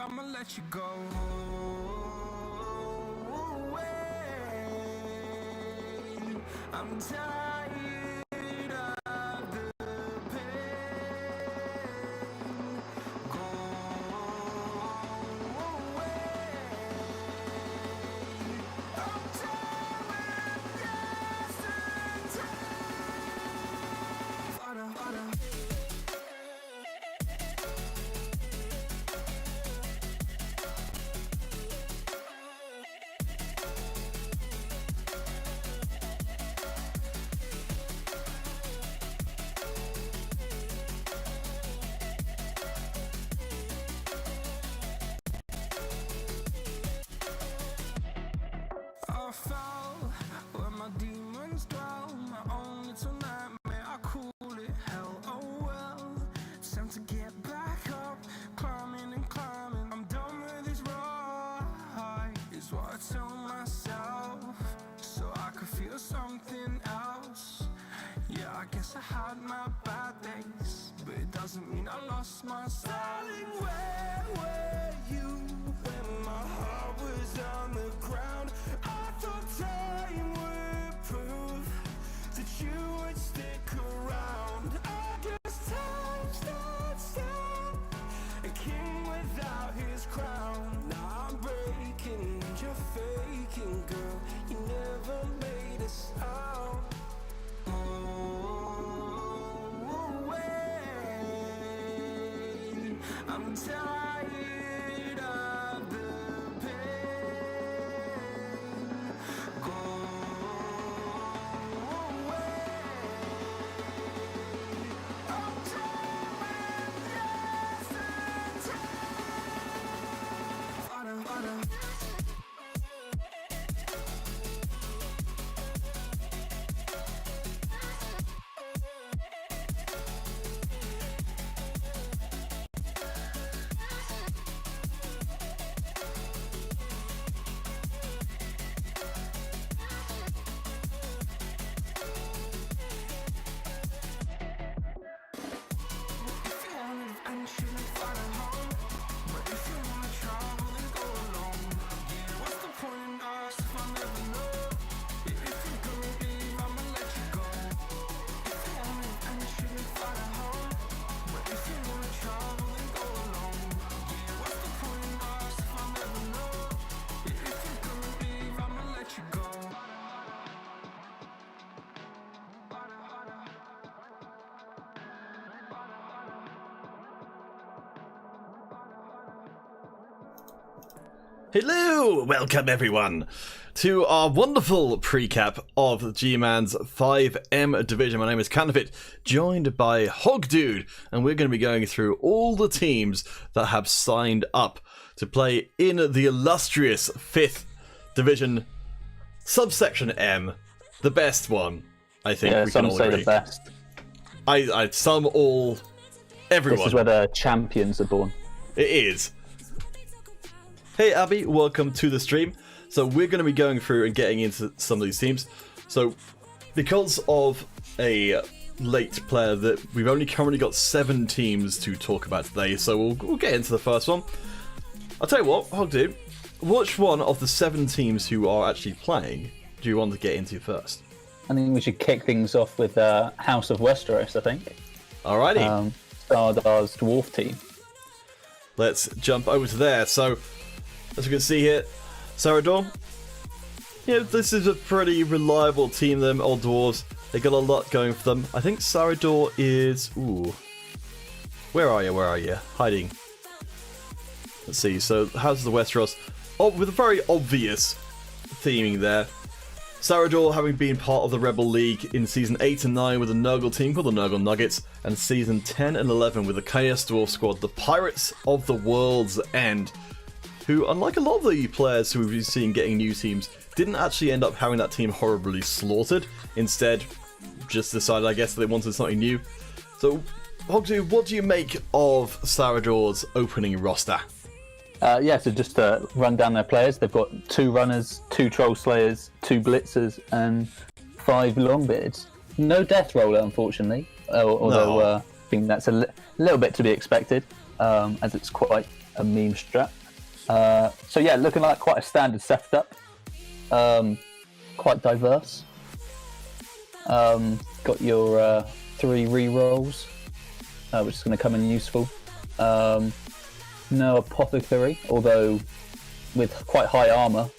I'ma let you go away. I'm tired of the pain. Go away. I'm tired of yesterday. Harder. I fell where my demons dwell. My own little nightmare, I call it hell. Oh well, it's time to get back up. Climbing and climbing, I'm done with this ride, is what I tell myself, so I could feel something else. Yeah, I guess I had my bad days, but it doesn't mean I lost my style. Darling, where were you when my heart was on the ground? I thought time would prove that you would stick around. I guess time stands still, a king without his crown. Now I'm breaking and you're faking, girl. You never made a sound. I'm tired of the pain. Go away. I'm tired of yesterday. Harder. Hello! Welcome everyone to our wonderful precap of GMAN's 5M division. My name is Candlefit, joined by Hogdude, and we're going to be going through all the teams that have signed up to play in the illustrious 5th division, subsection M, the best one, I think. Yeah, we some can all say agree. the best. I some all, everyone. This is where the champions are born. It is. Hey Abby, welcome to the stream. So we're going to be going through and getting into some of these teams. So because of a late player, that we've only currently got 7 teams to talk about today, so we'll get into the first one. I'll tell you what, Hogdude, which one of the 7 teams who are actually playing do you want to get into first? I think we should kick things off with House of Westeros, I think. Alrighty. Stardar's dwarf team. Let's jump over to there. So, as you can see here, Sarador. Yeah, this is a pretty reliable team, them old dwarves. They got a lot going for them. I think Sarador is... Ooh. Where are you? Hiding. Let's see. So, House of the Westeros. Oh, with a very obvious theming there. Sarador having been part of the REBBL League in Season 8 and 9 with a Nurgle team called the Nurgle Nuggets, and Season 10 and 11 with the Chaos Dwarf squad, the Pirates of the World's End, who, unlike a lot of the players who we've seen getting new teams, didn't actually end up having that team horribly slaughtered. Instead, just decided, I guess, that they wanted something new. So, Hogdu, what do you make of Sarador's opening roster? Yeah, so just to run down their players, they've got 2 runners, 2 troll slayers, 2 blitzers, and 5 longbeards. No death roller, unfortunately, although No. I think that's a little bit to be expected, as it's quite a meme strat. So yeah, looking like quite a standard setup. Quite diverse. Got your 3 re-rolls, which is going to come in useful. No apothecary, although with quite high armor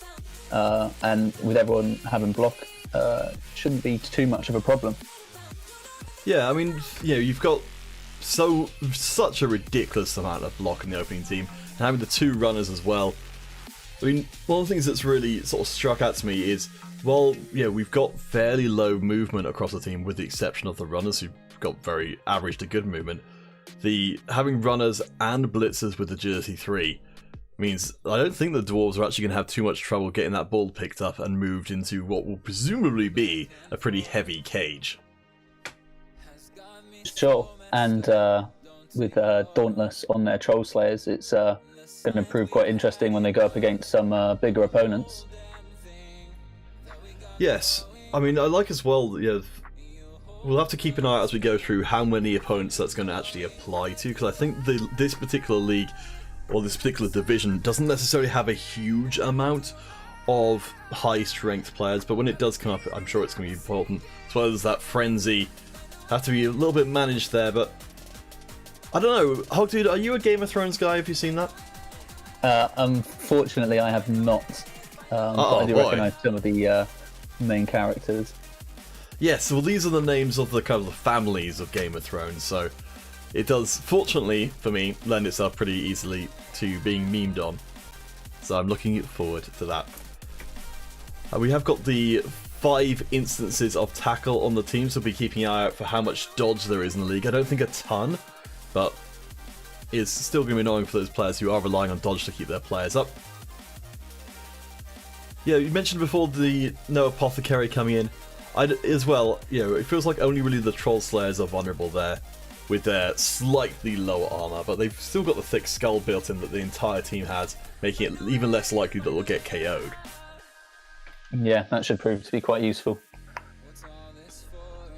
and with everyone having block, shouldn't be too much of a problem. Yeah, I mean, you've got such a ridiculous amount of block in the opening team, and having the 2 runners as well. I mean, one of the things that's really sort of struck out to me is, we've got fairly low movement across the team, with the exception of the runners, who've got very average to good movement. Having runners and blitzers with agility 3 means I don't think the dwarves are actually going to have too much trouble getting that ball picked up and moved into what will presumably be a pretty heavy cage. Sure, and with Dauntless on their Troll Slayers, it's going to prove quite interesting when they go up against some bigger opponents. Yes, I mean, I like as well, we'll have to keep an eye out as we go through how many opponents that's going to actually apply to, because I think this particular league, or this particular division, doesn't necessarily have a huge amount of high-strength players, but when it does come up, I'm sure it's going to be important. As well as that Frenzy, have to be a little bit managed there, but I don't know. Hogdude, are you a Game of Thrones guy? Have you seen that? Unfortunately, I have not, but I do recognise some of the main characters. Yes, well, these are the names of the kind of the families of Game of Thrones, so it does, fortunately for me, lend itself pretty easily to being memed on. So I'm looking forward to that. We have got the 5 instances of tackle on the team, so we'll be keeping an eye out for how much dodge there is in the league. I don't think a ton, but it's still going to be annoying for those players who are relying on dodge to keep their players up. Yeah, you mentioned before the no apothecary coming in. As well, it feels like only really the Troll Slayers are vulnerable there, with their slightly lower armor, but they've still got the thick skull built in that the entire team has, making it even less likely that they'll get KO'd. Yeah, that should prove to be quite useful.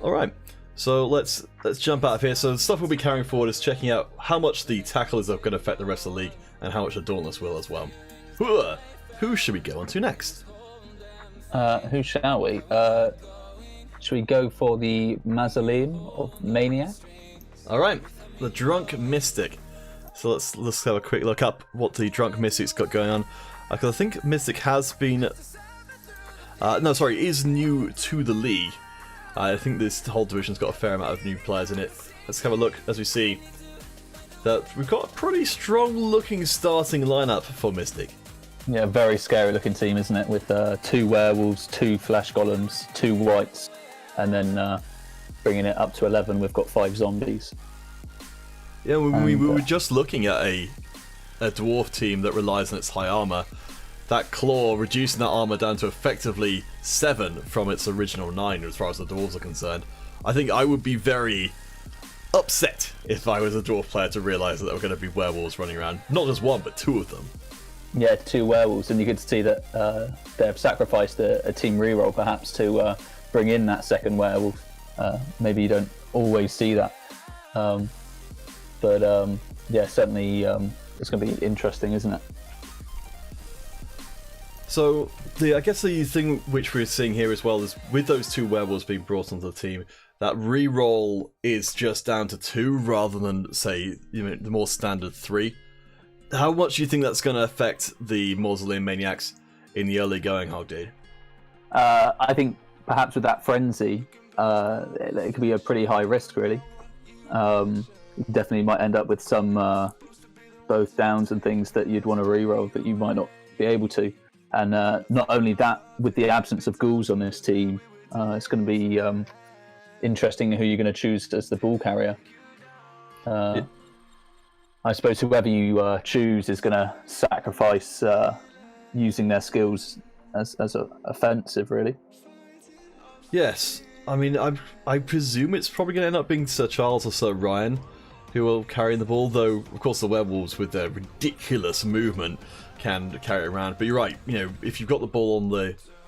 Alright, so let's jump out of here. So the stuff we'll be carrying forward is checking out how much the tackle is going to affect the rest of the league, and how much the Dauntless will as well. Who should we go on to next? Who shall we? Should we go for the Mausoleum of Maniac? Alright, the Drunk Mystic. So let's have a quick look up what the Drunk Mystic's got going on. Because I think Mystic has been... is new to the league. I think this whole division's got a fair amount of new players in it. Let's have a look as we see that we've got a pretty strong looking starting lineup for Mystic. Yeah, very scary looking team, isn't it? With 2 werewolves, 2 flash golems, 2 whites, and then bringing it up to 11, we've got 5 zombies. Yeah, we were just looking at a dwarf team that relies on its high armor. That claw reducing that armor down to effectively 7 from its original 9 as far as the dwarves are concerned. I think I would be very upset if I was a dwarf player to realise that there were going to be werewolves running around. Not just 1, but 2 of them. Yeah, 2 werewolves, and you could see that they've sacrificed a team reroll perhaps to bring in that second werewolf. Maybe you don't always see that. Yeah, certainly it's going to be interesting, isn't it? So, I guess the thing which we're seeing here as well is with those 2 werewolves being brought onto the team, that reroll is just down to 2 rather than, say, the more standard 3. How much do you think that's going to affect the Mausoleum Maniacs in the early going, Hogdude? I think perhaps with that Frenzy, it could be a pretty high risk, really. You definitely might end up with some both downs and things that you'd want to reroll that you might not be able to. And not only that, with the absence of ghouls on this team, it's going to be interesting who you're going to choose as the ball carrier. Yeah. I suppose whoever you choose is going to sacrifice using their skills as offensive, really. Yes, I mean, I presume it's probably going to end up being Sir Charles or Sir Ryan who will carry the ball, though, of course, the werewolves with their ridiculous movement can carry it around. But you're right, if you've got the ball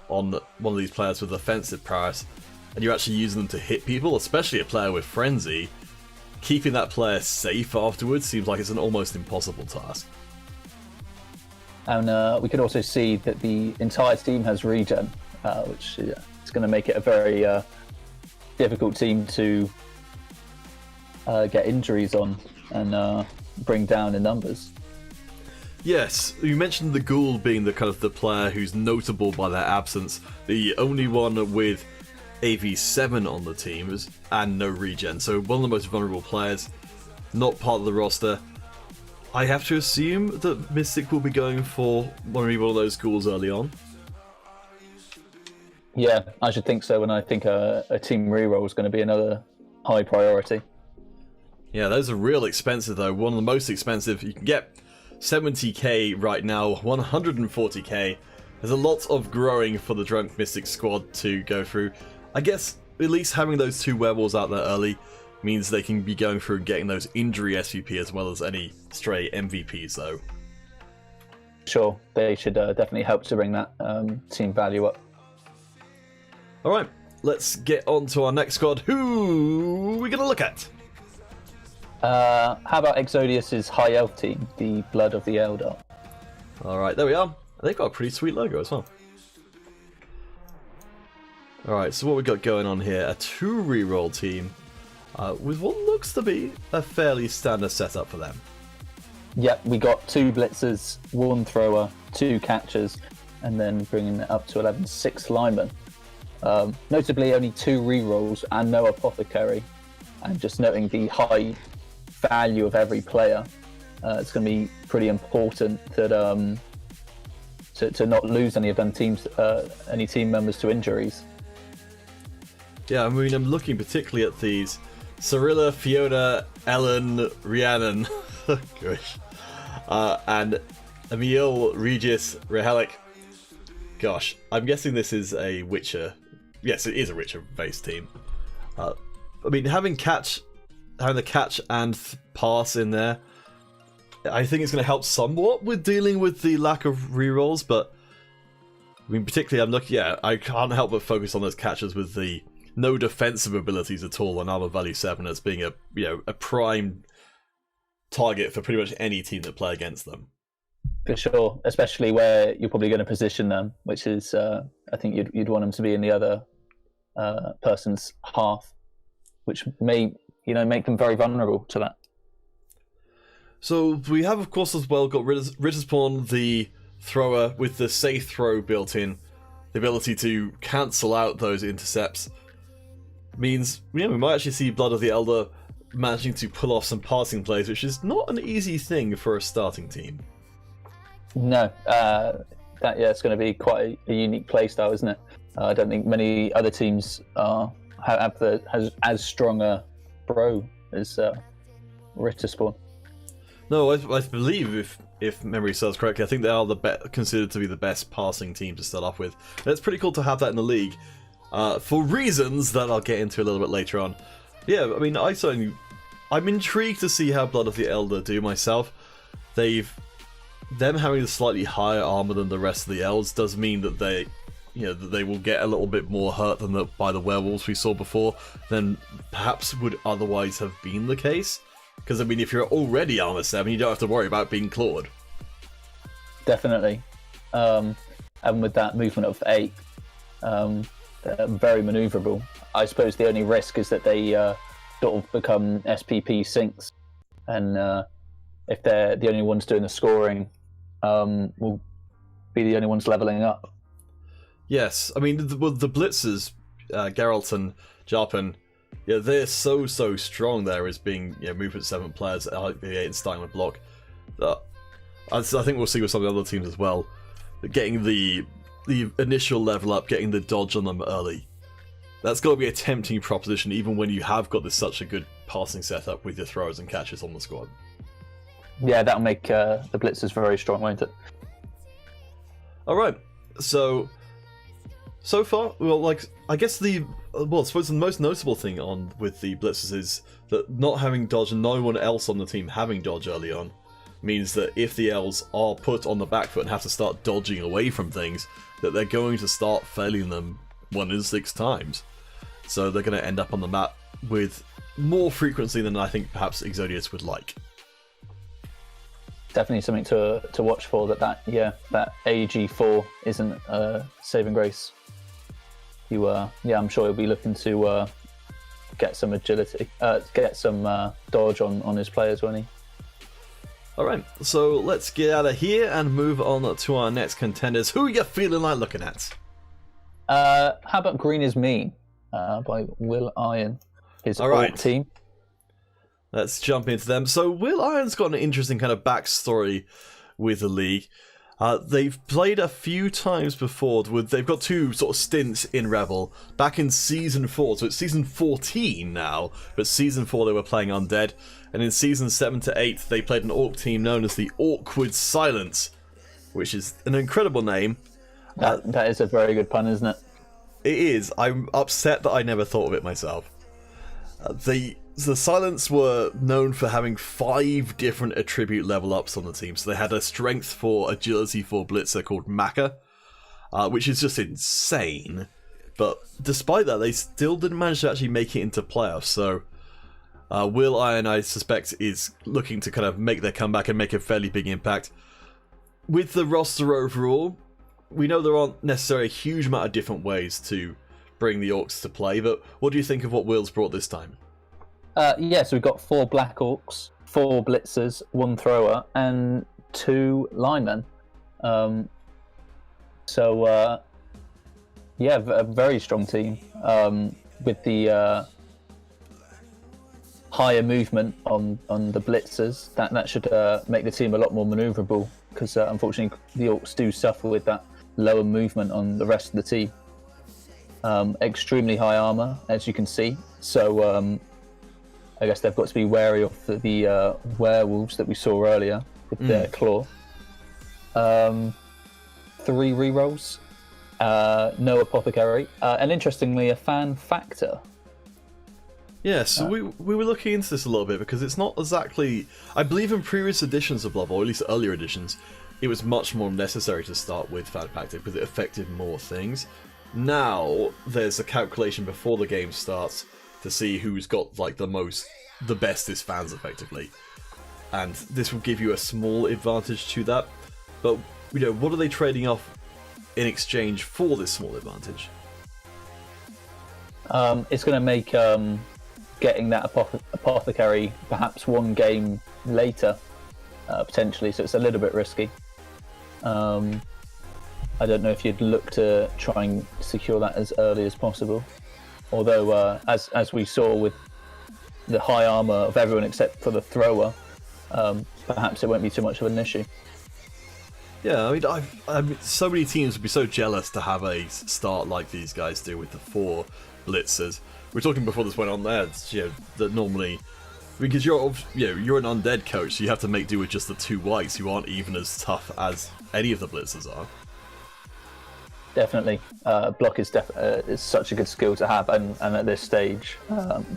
on one of these players with offensive prowess, and you're actually using them to hit people, especially a player with Frenzy, keeping that player safe afterwards seems like it's an almost impossible task. And we could also see that the entire team has regen, which is going to make it a very difficult team to get injuries on and bring down in numbers. Yes, you mentioned the Ghoul being the kind of the player who's notable by their absence. The only one with AV7 on the team and no regen, so one of the most vulnerable players, not part of the roster. I have to assume that Mystic will be going for maybe one of those Ghouls early on. Yeah, I should think so, and I think a team reroll is going to be another high priority. Yeah, those are real expensive though. One of the most expensive. You can get 70k right now, 140k. There's a lot of growing for the Drunk Mystic squad to go through. I guess at least having those 2 werewolves out there early means they can be going through and getting those injury SVP as well as any stray MVPs though. Sure, they should definitely help to bring that team value up. Alright, let's get on to our next squad. Who are we going to look at? How about Exodius's High Elf team, the Blood of the Elder? Alright, there we are. They've got a pretty sweet logo as well. Alright, so what we got going on here? A 2 reroll team with what looks to be a fairly standard setup for them. Yep, we got 2 blitzers, 1 thrower, 2 catchers, and then bringing it up to 11, 6 linemen. Notably, only 2 rerolls and no apothecary. And just noting the high value of every player, it's going to be pretty important that to not lose any of them teams, any team members to injuries. Yeah, I mean, I'm looking particularly at these Cyrilla, Fiona, Ellen, Rhiannon, gosh, and Emil, Regis, Rehelic. Gosh, I'm guessing this is a Witcher. Yes, it is a Witcher-based team. I mean, having the catch and pass in there, I think it's going to help somewhat with dealing with the lack of rerolls, but I mean, particularly I'm looking, I can't help but focus on those catchers with the no defensive abilities at all on armor value 7 as being a prime target for pretty much any team that play against them. For sure, especially where you're probably going to position them, which is I think you'd want them to be in the other person's half, which may make them very vulnerable to that. So we have, of course, as well got Ritterspawn, the thrower, with the safe throw built in. The ability to cancel out those intercepts means we might actually see Blood of the Elder managing to pull off some passing plays, which is not an easy thing for a starting team. No, it's going to be quite a unique play style, isn't it? I don't think many other teams have as strong a bro as Ritterspawn. No, I believe, if memory serves correctly, I think they are considered to be the best passing team to start off with. And it's pretty cool to have that in the league, for reasons that I'll get into a little bit later on. Yeah, I mean, I'm intrigued to see how Blood of the Elder do myself. Them having a slightly higher armor than the rest of the elves does mean that they will get a little bit more hurt by the werewolves we saw before than perhaps would otherwise have been the case. Because, I mean, if you're already armor 7, you don't have to worry about being clawed. Definitely. And with that movement of 8, very maneuverable. I suppose the only risk is that they sort of become SPP sinks. And if they're the only ones doing the scoring, will be the only ones leveling up. Yes, I mean, the blitzers, Geralt and Jarpen, they're so strong there as being movement 7 players at RP8 and starting with block. I think we'll see with some of the other teams as well, getting the initial level up, getting the dodge on them early. That's got to be a tempting proposition even when you have got such a good passing setup with your throwers and catchers on the squad. Yeah, that'll make the blitzers very strong, won't it? Alright, so far, well, I guess I suppose the most notable thing with the blitzers is that not having dodge and no one else on the team having dodge early on means that if the elves are put on the back foot and have to start dodging away from things, that they're going to start failing them 1 in 6 times. So they're going to end up on the map with more frequency than I think perhaps Exodius would like. definitely something to watch for. That AG4 isn't saving grace. I'm sure he'll be looking to get some agility, get some dodge on his players, won't he? Alright, so let's get out of here and move on to our next contenders. Who are you feeling like looking at? How about Green is Mean by Will Iron, his Alright. team. Let's jump into them. So Will Iron's got an interesting kind of backstory with the league. They've played a few times before. They've got 2 sort of stints in REBBL back in Season 4. So it's Season 14 now, but Season 4 they were playing Undead. And in Season 7 to 8 they played an Orc team known as the Awkward Silence, which is an incredible name. That is a very good pun, isn't it? It is. I'm upset that I never thought of it myself. The Silence were known for having 5 different attribute level ups on the team. So they had a Strength 4, Agility 4 Blitzer called Maka, which is just insane. But despite that, they still didn't manage to actually make it into playoffs. So Will Iron, I suspect, is looking to kind of make their comeback and make a fairly big impact. With the roster overall, we know there aren't necessarily a huge amount of different ways to bring the Orcs to play, but what do you think of what Will's brought this time? So we've got 4 Black Orcs, 4 Blitzers, 1 Thrower, and 2 Linemen. A very strong team with the higher movement on the Blitzers. That should make the team a lot more manoeuvrable, because unfortunately the Orcs do suffer with that lower movement on the rest of the team. Extremely high armor, as you can see. So I guess they've got to be wary of the werewolves that we saw earlier with their claw. 3 rerolls, no apothecary, and interestingly a fan factor. Yeah, so we were looking into this a little bit because it's not exactly... I believe in previous editions of Blood Bowl, or at least earlier editions, it was much more necessary to start with fan factor because it affected more things. Now, there's a calculation before the game starts to see who's got like the bestest fans effectively, and this will give you a small advantage to that. But what are they trading off in exchange for this small advantage? It's going to make getting that apothecary perhaps 1 game later, potentially. So it's a little bit risky. I don't know if you'd look to try and secure that as early as possible. Although, as we saw with the high armor of everyone except for the Thrower, perhaps it won't be too much of an issue. Yeah, I mean, so many teams would be so jealous to have a start like these guys do with the 4 Blitzers. We were talking before this went on there, that normally, because you're an undead coach, so you have to make do with just the 2 whites who aren't even as tough as any of the Blitzers are. Definitely, block is such a good skill to have, and at this stage,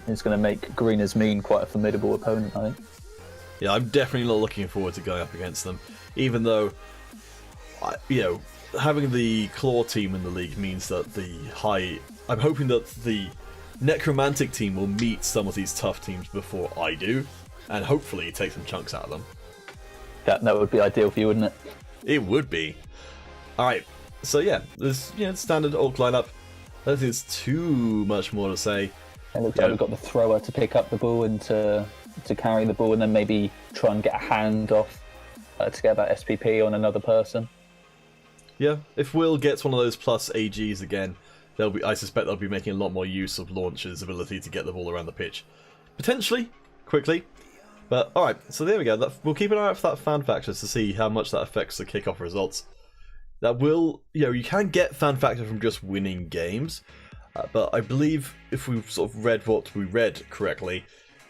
it's going to make Green as Mean quite a formidable opponent, I think. Yeah, I'm definitely not looking forward to going up against them, even though, having the Claw team in the league means that I'm hoping that the Necromantic team will meet some of these tough teams before I do, and hopefully take some chunks out of them. That would be ideal for you, wouldn't it? It would be. Alright, so yeah, there's standard Orc lineup. I don't think there's too much more to say. It looks like we've got the Thrower to pick up the ball and to carry the ball, and then maybe try and get a hand off to get that SPP on another person. Yeah, if Will gets one of those plus AGs again, I suspect they'll be making a lot more use of Launcher's ability to get the ball around the pitch. Potentially, quickly. But alright, so there we go. We'll keep an eye out for that fan factor to see how much that affects the kickoff results. That will, you can get fan factor from just winning games, but I believe if we've sort of read what we read correctly,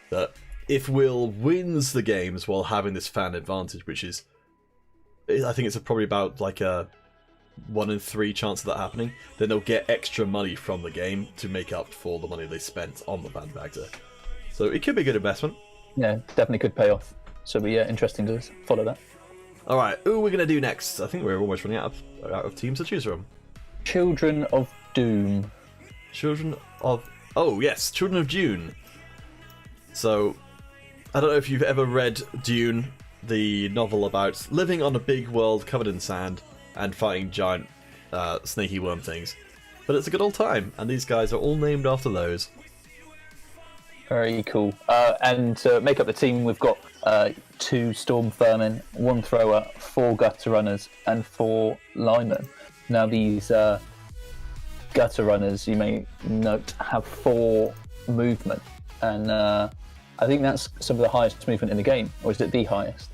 that if Will wins the games while having this fan advantage, which is, I think it's probably about like a 1 in 3 chance of that happening, then they'll get extra money from the game to make up for the money they spent on the fan factor. So it could be a good investment. Yeah, definitely could pay off. So it'll be interesting to follow that. Alright, who are we going to do next? I think we're almost running out of teams to choose from. Children of Doom. Oh yes, Children of Dune. So, I don't know if you've ever read Dune. the novel about living on a big world covered in sand and fighting giant snaky worm things. But it's a good old time, and these guys are all named after those. Very cool. And to make up the team, we've got 2 Storm Vermin, 1 Thrower, 4 Gutter Runners, and 4 Linemen. Now these Gutter Runners, you may note, have 4 movement, and I think that's some of the highest movement in the game, or is it the highest?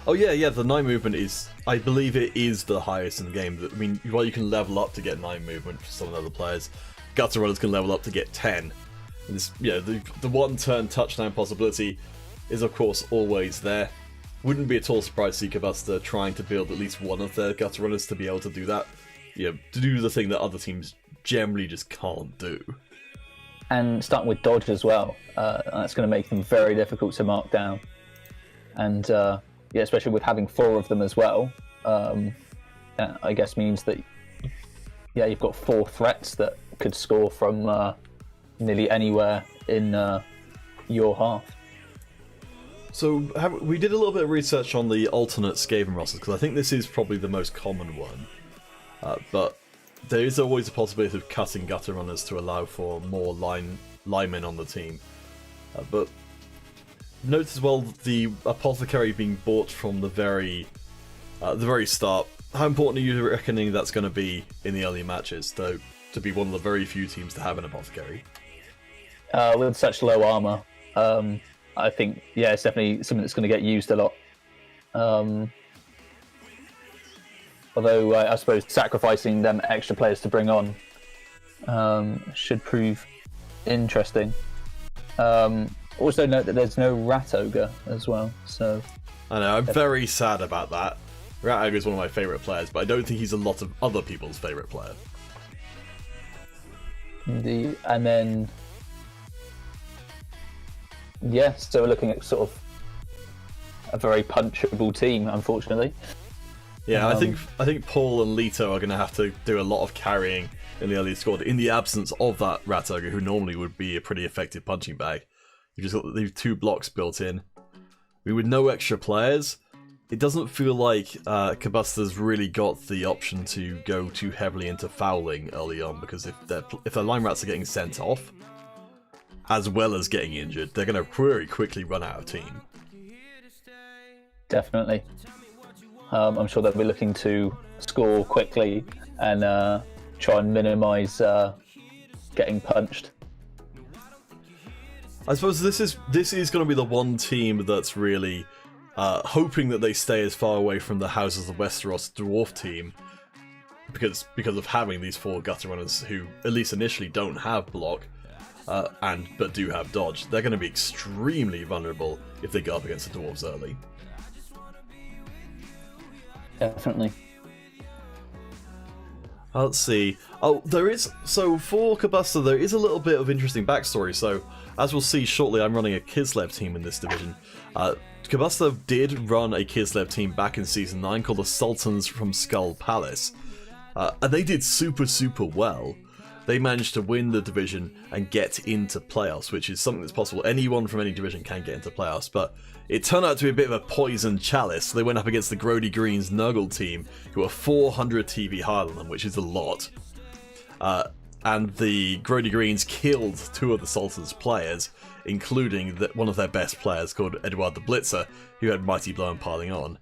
Oh yeah, the 9 movement is, I believe it is the highest in the game. I mean, while you can level up to get 9 movement for some of the other players, Gutter Runners can level up to get 10. And this, the one-turn touchdown possibility is of course always there. Wouldn't be at all surprised to see Cabusta trying to build at least one of their Gutter Runners to be able to do that. To do the thing that other teams generally just can't do. And starting with dodge as well, that's going to make them very difficult to mark down. And especially with having 4 of them as well, that I guess means that you've got 4 threats that could score from nearly anywhere in your half. So we did a little bit of research on the alternate Skaven rosters, because I think this is probably the most common one. But there is always a possibility of cutting Gutter Runners to allow for more linemen on the team. But note as well the Apothecary being bought from the very start. How important are you reckoning that's going to be in the early matches, though, to be one of the very few teams to have an Apothecary? With such low armor, I think it's definitely something that's going to get used a lot. Although I suppose sacrificing them extra players to bring on should prove interesting. Also note that there's no Rat Ogre as well. So I know, I'm very sad about that. Rat Ogre is one of my favourite players, but I don't think he's a lot of other people's favourite player. Indeed. And then so we're looking at sort of a very punchable team, unfortunately. Yeah, I think Paul and Leto are going to have to do a lot of carrying in the early squad in the absence of that Rat Ogre, who normally would be a pretty effective punching bag. You've just got these 2 blocks built in. With no extra players, it doesn't feel like Cabusta's really got the option to go too heavily into fouling early on, because if their line rats are getting sent off, as well as getting injured, they're going to very quickly run out of team. Definitely. I'm sure they'll be looking to score quickly and try and minimise getting punched. I suppose this is going to be the one team that's really hoping that they stay as far away from the Houses of Westeros dwarf team, because of having these 4 Gutter Runners who at least initially don't have block, but do have dodge. They're going to be extremely vulnerable if they go up against the dwarves early. Definitely. Let's see. Oh, for Cabusta, there is a little bit of interesting backstory. So, as we'll see shortly, I'm running a Kislev team in this division. Cabusta did run a Kislev team back in Season 9 called the Sultans from Skull Palace. And they did super well. They managed to win the division and get into playoffs, which is something that's possible. Anyone from any division can get into playoffs, but it turned out to be a bit of a poison chalice. So they went up against the Grody Greens Nurgle team, who are 400 TV higher than them, which is a lot. And the Grody Greens killed 2 of the Sultan's players, including one of their best players called Edward the Blitzer, who had Mighty Blow and Piling On.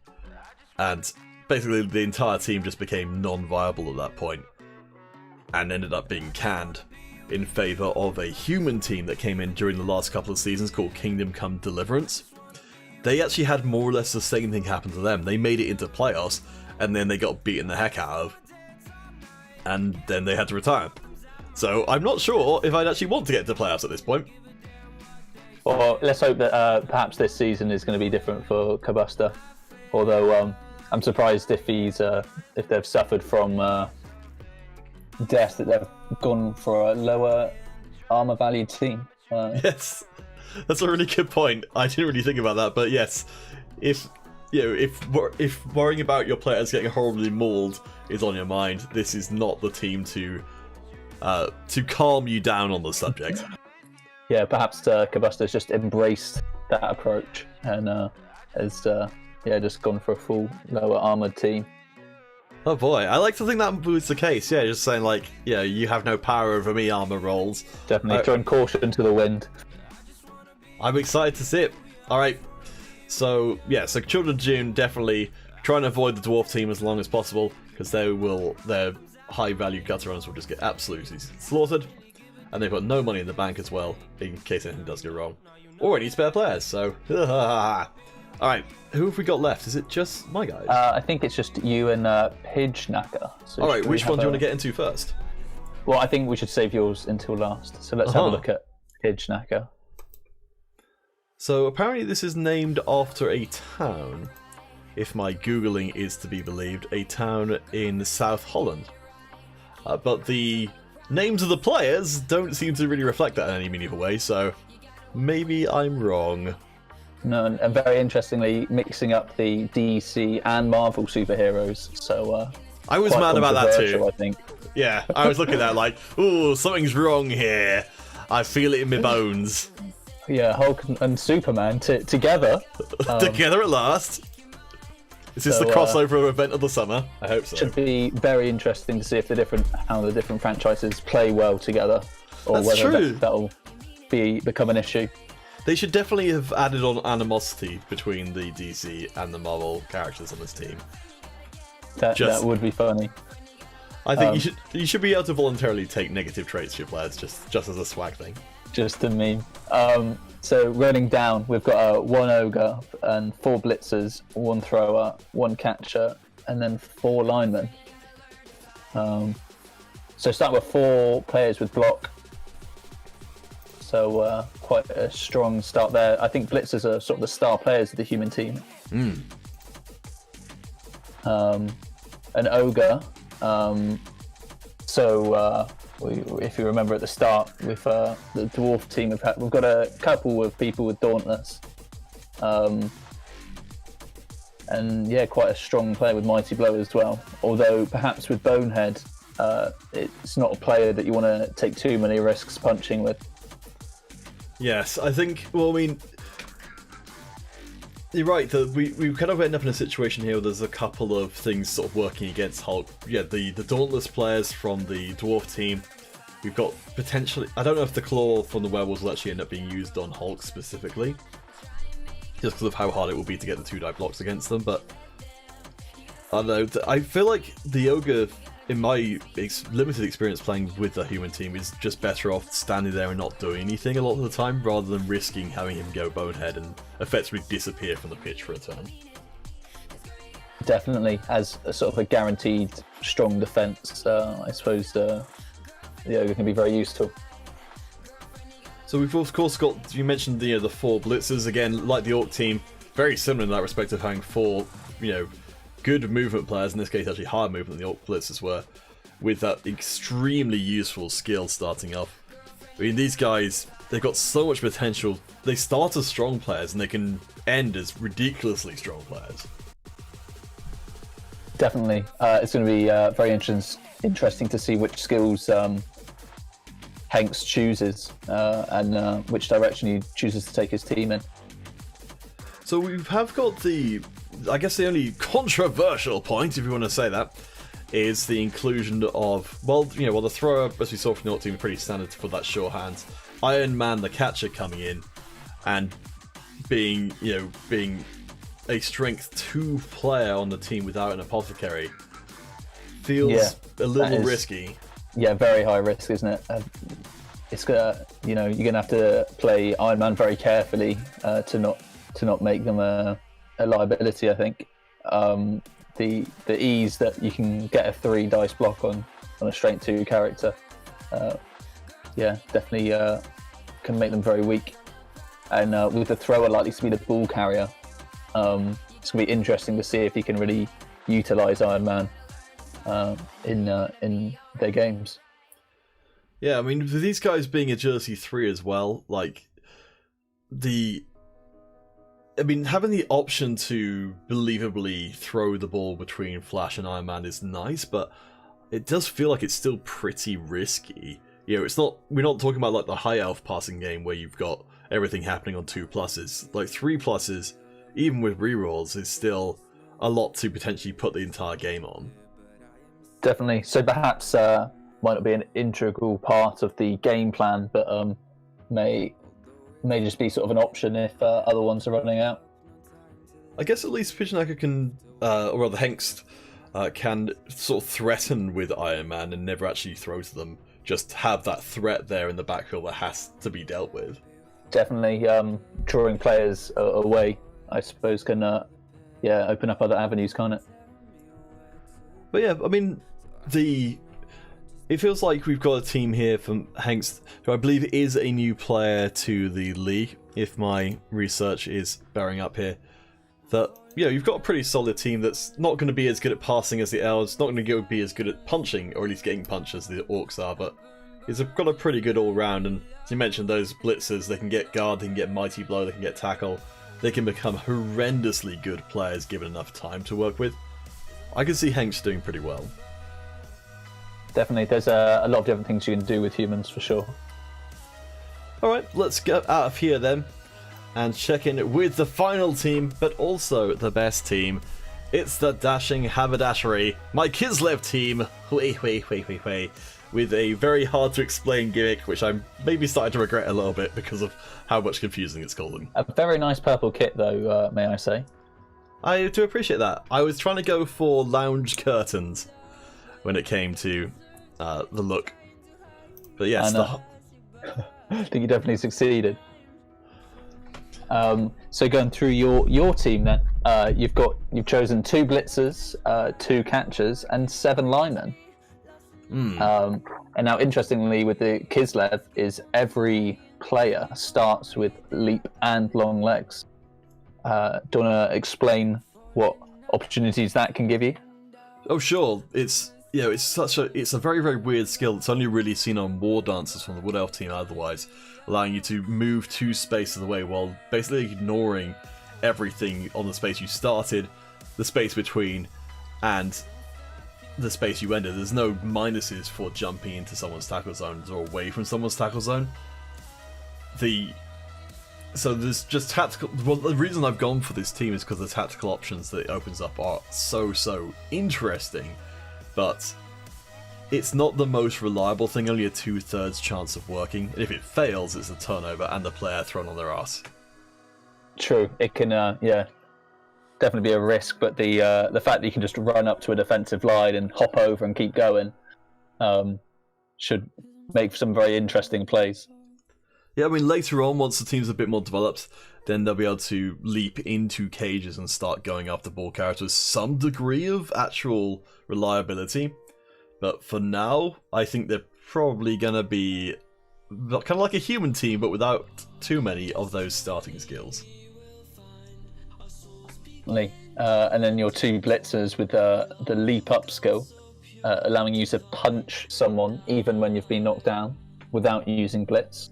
And basically the entire team just became non-viable at that point, and ended up being canned in favour of a human team that came in during the last couple of seasons called Kingdom Come Deliverance. They actually had more or less the same thing happen to them. They made it into playoffs, and then they got beaten the heck out of, and then they had to retire. So I'm not sure if I'd actually want to get into playoffs at this point. Well, let's hope that perhaps this season is going to be different for Cabusta. Although I'm surprised if they've suffered from death, that they've gone for a lower armor valued team. Yes, that's a really good point. I didn't really think about that, but yes, if worrying about your players getting horribly mauled is on your mind, this is not the team to calm you down on the subject. Yeah, perhaps Cabusta's just embraced that approach and has yeah, just gone for a full lower armoured team. Oh boy, I like to think that was the case. Yeah, just saying like, yeah, you have no power over me, armor rolls. Definitely throwing caution to the wind. I'm excited to see it. All right, so yeah, so Children of June definitely trying to avoid the dwarf team as long as possible because their high value gutter runners will just get absolutely slaughtered, and they've got no money in the bank as well in case anything does go wrong, or any spare players. So, all right, who have we got left? Is it just my guys? I think it's just you and Pidgenaka. So all right, which one do you want to get into first? Well, I think we should save yours until last. So let's have a look at Pidgenaka. So apparently this is named after a town, if my Googling is to be believed, a town in South Holland. But the names of the players don't seem to really reflect that in any meaningful way, so maybe I'm wrong. No, and very interestingly, mixing up the DC and Marvel superheroes. So I was mad about that too. I think. Yeah, I was looking at that like, ooh, something's wrong here. I feel it in my bones. Yeah, Hulk and Superman together. Together at last. Is this the crossover event of the summer? I hope so. Should be very interesting to see if how the different franchises play well together, or That's whether true. that'll become an issue. They should definitely have added on animosity between the DC and the Marvel characters on this team. That would be funny. I think you should be able to voluntarily take negative traits to your players just as a swag thing. Just a meme. So running down, we've got 1 ogre and 4 blitzers, 1 thrower, 1 catcher, and then 4 linemen. So start with 4 players with block. So quite a strong start there. I think blitzers are sort of the star players of the human team. An ogre. If you remember at the start with the dwarf team, we've got a couple of people with Dauntless, and yeah, quite a strong player with Mighty Blow as well. Although perhaps with Bonehead, it's not a player that you want to take too many risks punching with. Yes, I think. Well, I mean, you're right. We kind of end up in a situation here where there's a couple of things sort of working against Hulk. Yeah, the Dauntless players from the dwarf team. We've got potentially. I don't know if the claw from the werewolves will actually end up being used on Hulk specifically, just because of how hard it will be to get the 2-die blocks against them. But I don't know. I feel like the ogre, in my limited experience playing with the human team, is just better off standing there and not doing anything a lot of the time, rather than risking having him go bonehead and effectively disappear from the pitch for a turn. Definitely, as a sort of a guaranteed strong defense, I suppose the ogre can be very useful. So we've of course got, you mentioned the 4 blitzers again, like the Orc team, very similar in that respect of having 4, good movement players, in this case actually higher movement than the Orc blitzers were, with that extremely useful skill starting off. I mean, these guys, they've got so much potential. They start as strong players and they can end as ridiculously strong players. Definitely. It's going to be very interesting to see which skills Hanks chooses and which direction he chooses to take his team in. So we have got I guess the only controversial point, if you want to say that, is the inclusion of, well, the thrower, as we saw from the Orc team, pretty standard for that sure hand. Iron Man, the catcher, coming in and being a strength 2 player on the team without an apothecary feels a little risky. Yeah, very high risk, isn't it? It's gonna, you're gonna have to play Iron Man very carefully to not make them a liability. I think the ease that you can get a 3 dice block on a strength 2 character, definitely can make them very weak. And with the thrower likely to be the ball carrier, it's gonna be interesting to see if he can really utilize Iron Man in their games. Yeah, I mean, with these guys being agility 3 as well, having the option to believably throw the ball between Flash and Iron Man is nice, but it does feel like it's still pretty risky. It's not. We're not talking about the high elf passing game where you've got everything happening on 2 pluses. 3 pluses even with rerolls, is still a lot to potentially put the entire game on. Definitely. So perhaps might not be an integral part of the game plan, but may just be sort of an option if other ones are running out. I guess at least Pichinaka can, or rather Hengst, can sort of threaten with Iron Man and never actually throw to them. Just have that threat there in the backfield that has to be dealt with. Definitely, drawing players away, I suppose, can open up other avenues, can't it? But yeah, I mean, it feels like we've got a team here from Hengst, who I believe is a new player to the league, if my research is bearing up here. That, you've got a pretty solid team that's not going to be as good at passing as the Elves, not going to be as good at punching, or at least getting punched as the Orcs are, but it's got a pretty good all-round, and as you mentioned, those blitzers, they can get guard, they can get mighty blow, they can get tackle, they can become horrendously good players given enough time to work with. I can see Hengst doing pretty well. Definitely, there's a lot of different things you can do with humans, for sure. Alright, let's get out of here then, and check in with the final team, but also the best team. It's the Dashing Haberdashery, my Kislev team, with a very hard to explain gimmick, which I'm maybe starting to regret a little bit because of how much confusing it's causing. A very nice purple kit though, may I say. I do appreciate that. I was trying to go for lounge curtains when it came to the look. But yes, I think you definitely succeeded. So going through your team then, you've chosen 2 blitzers, 2 catchers, and 7 linemen. And now, interestingly, with the Kislev, is every player starts with leap and long legs. Do you want to explain what opportunities that can give you? Oh, sure. It's a very, very weird skill. It's only really seen on War Dancers from the Wood Elf team otherwise, allowing you to move 2 spaces away while basically ignoring everything on the space you started, the space between, and the space you ended. There's no minuses for jumping into someone's tackle zone or away from someone's tackle zone. So there's just tactical... Well, the reason I've gone for this team is because the tactical options that it opens up are so interesting. But it's not the most reliable thing, only a 2/3 chance of working. And if it fails, it's a turnover and the player thrown on their ass. True, it can, definitely be a risk, but the fact that you can just run up to a defensive line and hop over and keep going should make for some very interesting plays. Yeah, I mean, later on, once the team's a bit more developed, then they'll be able to leap into cages and start going after ball characters. Some degree of actual reliability. But for now, I think they're probably going to be kind of like a human team, but without too many of those starting skills. And then your 2 blitzers with the leap up skill, allowing you to punch someone even when you've been knocked down without using blitz.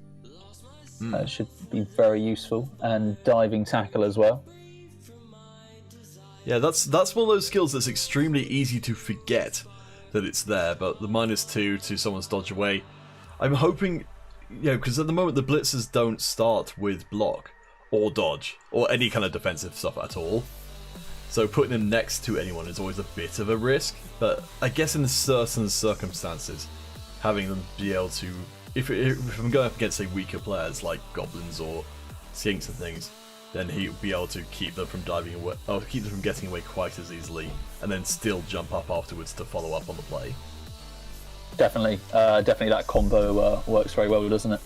Should be very useful, and diving tackle as well. Yeah, that's one of those skills that's extremely easy to forget that it's there, but the -2 to someone's dodge away, I'm hoping, because at the moment the blitzers don't start with block or dodge or any kind of defensive stuff at all. So putting them next to anyone is always a bit of a risk, but I guess in certain circumstances, having them be able to, if I'm going up against, say, weaker players like goblins or skinks and things, then he'll be able to keep them from diving away, or keep them from getting away quite as easily, and then still jump up afterwards to follow up on the play. Definitely that combo works very well, doesn't it?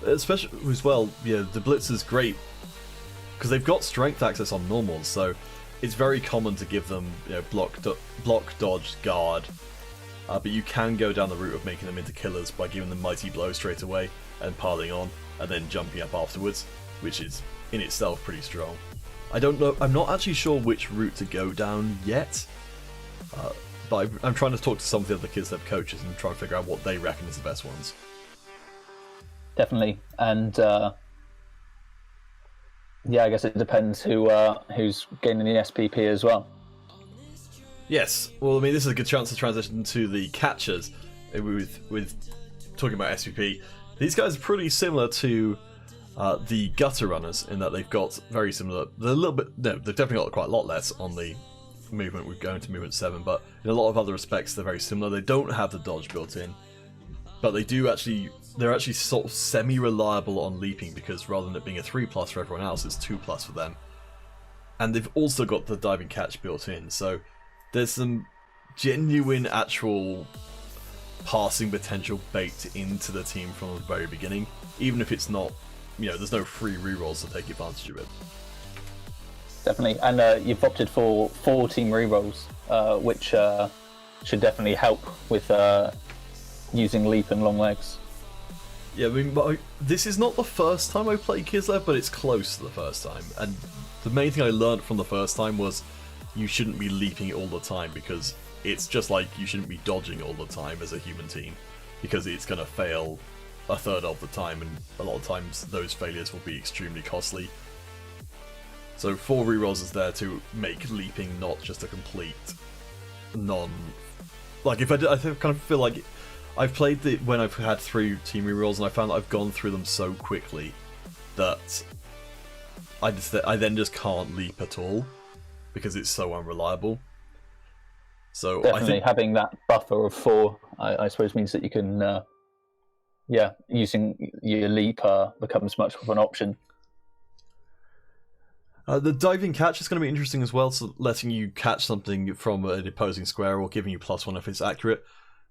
Especially as well, the blitz is great because they've got strength access on normals, so it's very common to give them block, dodge, guard. But you can go down the route of making them into killers by giving them mighty blow straight away and piling on, and then jumping up afterwards, which is in itself pretty strong. I don't know. I'm not actually sure which route to go down yet, but I'm trying to talk to some of the other Kislev coaches and try and figure out what they reckon is the best ones. Definitely, and I guess it depends who's gaining the SPP as well. Yes, well, I mean, this is a good chance to transition to the catchers with talking about SPP. These guys are pretty similar to the gutter runners, in that they've got very similar. They're a little bit. No, they've definitely got quite a lot less on the movement. We're going to movement 7, but in a lot of other respects, they're very similar. They don't have the dodge built in, but they do actually. They're actually sort of semi-reliable on leaping, because rather than it being a 3+ for everyone else, it's 2+ for them. And they've also got the diving catch built in, so there's some genuine actual passing potential baked into the team from the very beginning, even if it's not, there's no free rerolls to take advantage of it. Definitely, and you've opted for 4 team rerolls, which should definitely help with using leap and long legs. Yeah, I mean, this is not the first time I played Kislev, but it's close to the first time. And the main thing I learned from the first time was you shouldn't be leaping all the time, because it's just like you shouldn't be dodging all the time as a human team, because it's going to fail a third of the time, and a lot of times those failures will be extremely costly. So 4 rerolls is there to make leaping not just a complete like, if I kind of feel like I've played it when I've had 3 team rerolls, and I found that I've gone through them so quickly that I then just can't leap at all, because it's so unreliable. So definitely, I think having that buffer of 4, I suppose, means that you can, using your leap becomes much of an option. The diving catch is going to be interesting as well, so letting you catch something from an opposing square or giving you +1 if it's accurate.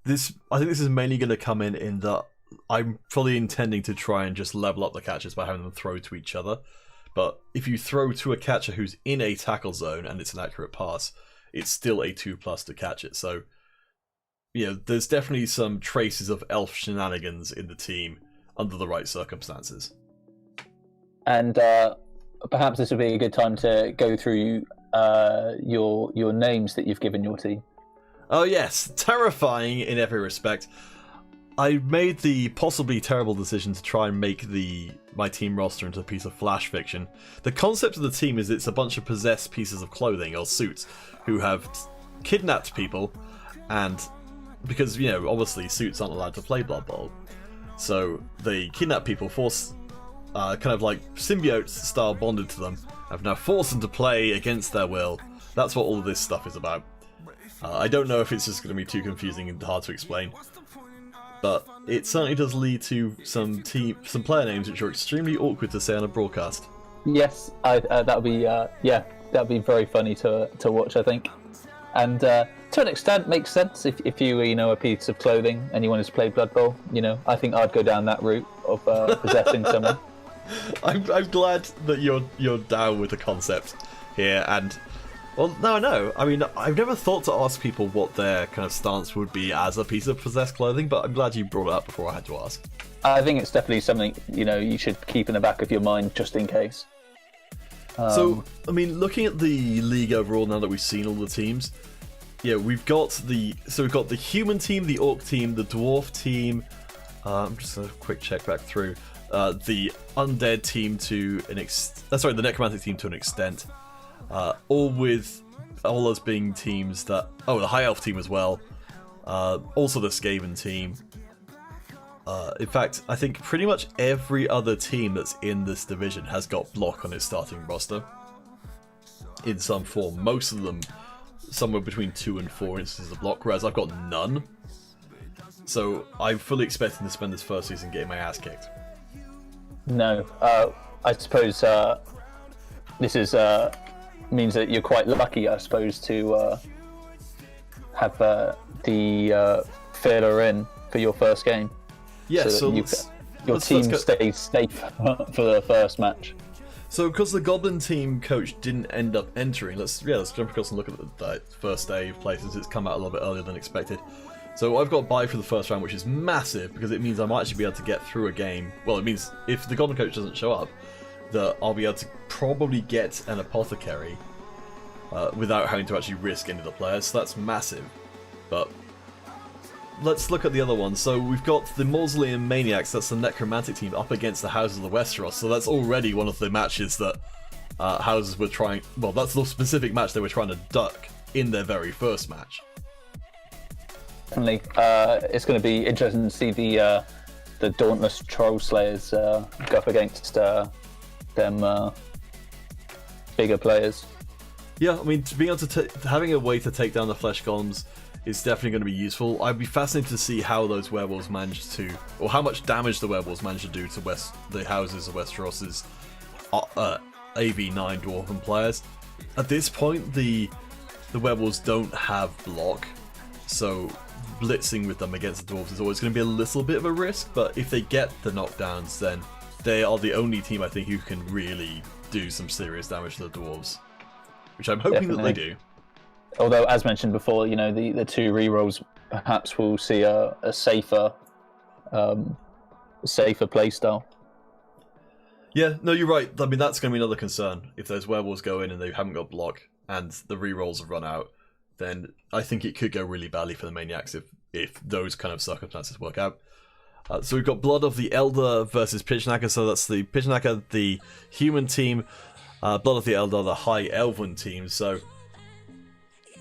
I think this is mainly going to come in that I'm fully intending to try and just level up the catches by having them throw to each other. But if you throw to a catcher who's in a tackle zone and it's an accurate pass, it's still a 2+ to catch it. So, there's definitely some traces of elf shenanigans in the team under the right circumstances. And perhaps this would be a good time to go through your names that you've given your team. Oh yes, terrifying in every respect. I made the possibly terrible decision to try and make my team roster into a piece of flash fiction. The concept of the team is it's a bunch of possessed pieces of clothing or suits who have kidnapped people, and because, obviously suits aren't allowed to play Blood Bowl, so they kidnap people, force kind of like symbiote style bonded to them, have now forced them to play against their will. That's what all of this stuff is about. I don't know if it's just going to be too confusing and hard to explain, but it certainly does lead to some player names which are extremely awkward to say on a broadcast. Yes, that would be very funny to watch, I think, and to an extent makes sense if you a piece of clothing and you wanted to play Blood Bowl. I think I'd go down that route of possessing someone. I'm glad that you're down with the concept here, and well, no. I mean, I've never thought to ask people what their kind of stance would be as a piece of possessed clothing, but I'm glad you brought it up before I had to ask. I think it's definitely something you should keep in the back of your mind just in case. So, I mean, looking at the league overall, now that we've seen all the teams, we've got the human team, the orc team, the dwarf team. I'm just a quick check back through. The undead team to an extent. The necromantic team to an extent. All as being teams that. Oh, the high elf team as well. Also the Skaven team. In fact, I think pretty much every other team that's in this division has got block on its starting roster in some form. Most of them somewhere between 2 and 4 instances of block, whereas I've got none. So I'm fully expecting to spend this first season getting my ass kicked. No, I suppose this is means that you're quite lucky, I suppose, to have the filler in for your first game. Yeah, so your team stays safe for the first match. So, because the Goblin team coach didn't end up entering, let's jump across and look at the first day of play, since it's come out a little bit earlier than expected. So I've got bye for the first round, which is massive, because it means I might actually be able to get through a game. Well, it means if the Goblin coach doesn't show up, that I'll be able to probably get an apothecary without having to actually risk any of the players. So that's massive. But let's look at the other one. So we've got the Mausoleum Maniacs, that's the necromantic team, up against the Houses of the Westeros. So that's already one of the matches that Houses were trying. Well, that's the specific match they were trying to duck in their very first match. Definitely, it's going to be interesting to see the dauntless troll slayers go up against them bigger players. Yeah, I mean, being able to having a way to take down the flesh golems is definitely going to be useful. I'd be fascinated to see how those werewolves manage to, or how much damage the werewolves manage to do to the houses of Westeros's AV9 Dwarven players. At this point, the werewolves don't have block, so blitzing with them against the dwarves is always going to be a little bit of a risk, but if they get the knockdowns, then they are the only team, I think, who can really do some serious damage to the dwarves, which I'm hoping that they do. Although, as mentioned before, the two rerolls perhaps will see a safer playstyle. Yeah, no, you're right. I mean, that's going to be another concern. If those werewolves go in and they haven't got block and the rerolls have run out, then I think it could go really badly for the Maniacs if those kind of circumstances work out. So we've got Blood of the Elder versus Pitchnacker. So that's the Pitchnacker, the human team, Blood of the Elder, the High Elven team. So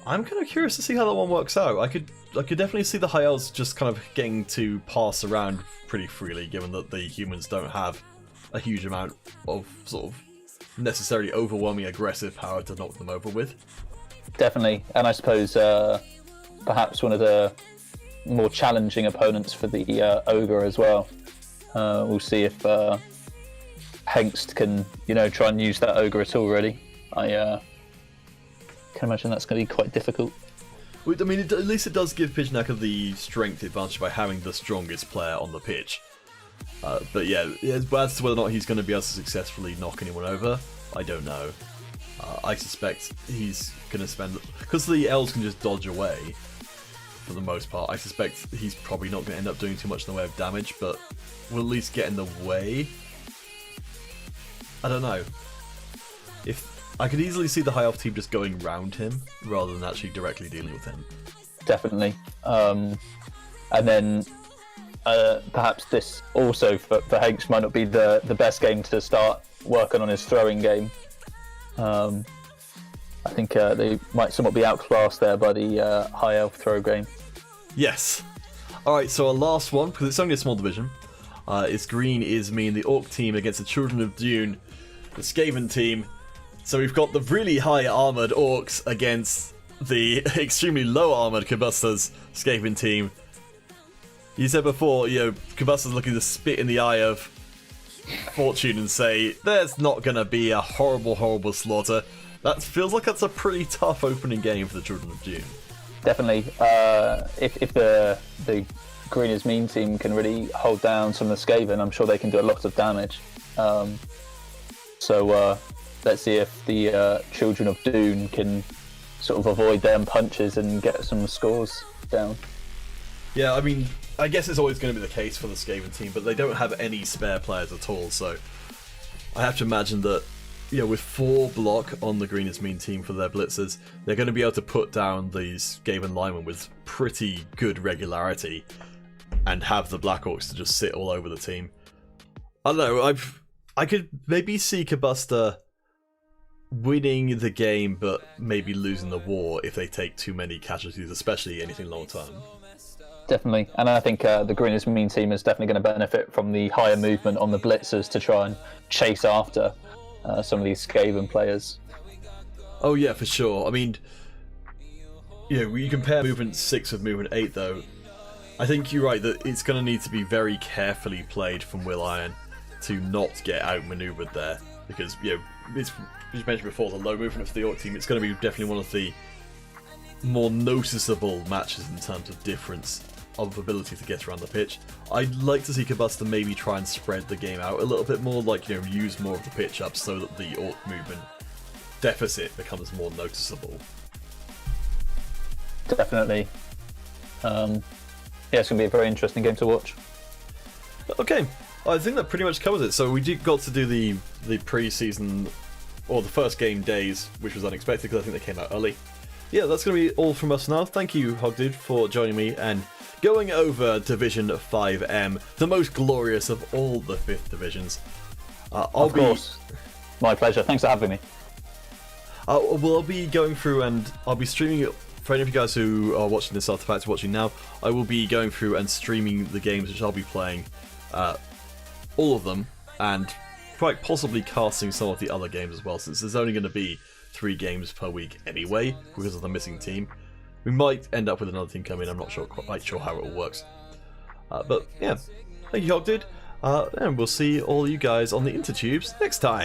I'm kind of curious to see how that one works out. I could definitely see the High Elves just kind of getting to pass around pretty freely, given that the humans don't have a huge amount of sort of necessarily overwhelming aggressive power to knock them over with. Definitely, and I suppose perhaps one of the more challenging opponents for the Ogre as well. We'll see if Hengst can, try and use that Ogre at all, really. I can imagine that's going to be quite difficult. I mean, at least it does give Pitchnacker the strength advantage by having the strongest player on the pitch. But yeah, as to whether or not he's going to be able to successfully knock anyone over, I don't know. I suspect he's going to spend... Because the elves can just dodge away, for the most part, I suspect he's probably not going to end up doing too much in the way of damage, but will at least get in the way. I don't know. I could easily see the High Elf team just going round him, rather than actually directly dealing with him. Definitely. And then perhaps this also, for Hanks, might not be the best game to start working on his throwing game. I think they might somewhat be outclassed there by the High Elf throw game. Yes. Alright, so our last one, because it's only a small division, is Green is me and the Orc team against the Children of Dune, the Skaven team. So we've got the really high armoured Orcs against the extremely low armoured Kabustas Skaven team. You said before, Kabustas looking to spit in the eye of Fortune and say, there's not going to be a horrible, horrible slaughter. That feels like that's a pretty tough opening game for the Children of Dune. Definitely. If the Green is Mean team can really hold down some of the Skaven, I'm sure they can do a lot of damage. So let's see if the Children of Dune can sort of avoid them punches and get some scores down. Yeah, I mean, I guess it's always going to be the case for the Skaven team, but they don't have any spare players at all, so I have to imagine that, with 4 block on the Green is Mean team for their blitzers, they're going to be able to put down these Skaven linemen with pretty good regularity and have the Black Orcs to just sit all over the team. I don't know, I could maybe see Kabusta winning the game, but maybe losing the war if they take too many casualties, especially anything long term. Definitely, and I think the Green is Mean team is definitely going to benefit from the higher movement on the blitzers to try and chase after some of these Skaven players. Oh yeah, for sure. I mean, you compare movement 6 with movement 8 though, I think you're right that it's going to need to be very carefully played from Will Iron to not get outmaneuvered there, because, it's, as you mentioned before, the low movement for the Orc team, it's going to be definitely one of the more noticeable matches in terms of difference of ability to get around the pitch. I'd like to see Kabusta maybe try and spread the game out a little bit more, like, use more of the pitch up so that the Orc movement deficit becomes more noticeable. Definitely. It's going to be a very interesting game to watch. Okay, I think that pretty much covers it. So we got to do the pre-season, or the first game days, which was unexpected because I think they came out early. Yeah, that's going to be all from us now. Thank you, Hogdude, for joining me and going over Division 5M, the most glorious of all the 5th divisions. Of course. My pleasure. Thanks for having me. I'll be going through and I'll be streaming it. For any of you guys who are watching this after the fact, watching now, I will be going through and streaming the games which I'll be playing all of them, and quite possibly casting some of the other games as well, since there's only going to be 3 games per week anyway because of the missing team. We might end up with another team coming. I'm not quite sure how it all works. But yeah, thank you, Hogdid, and we'll see all you guys on the Intertubes next time.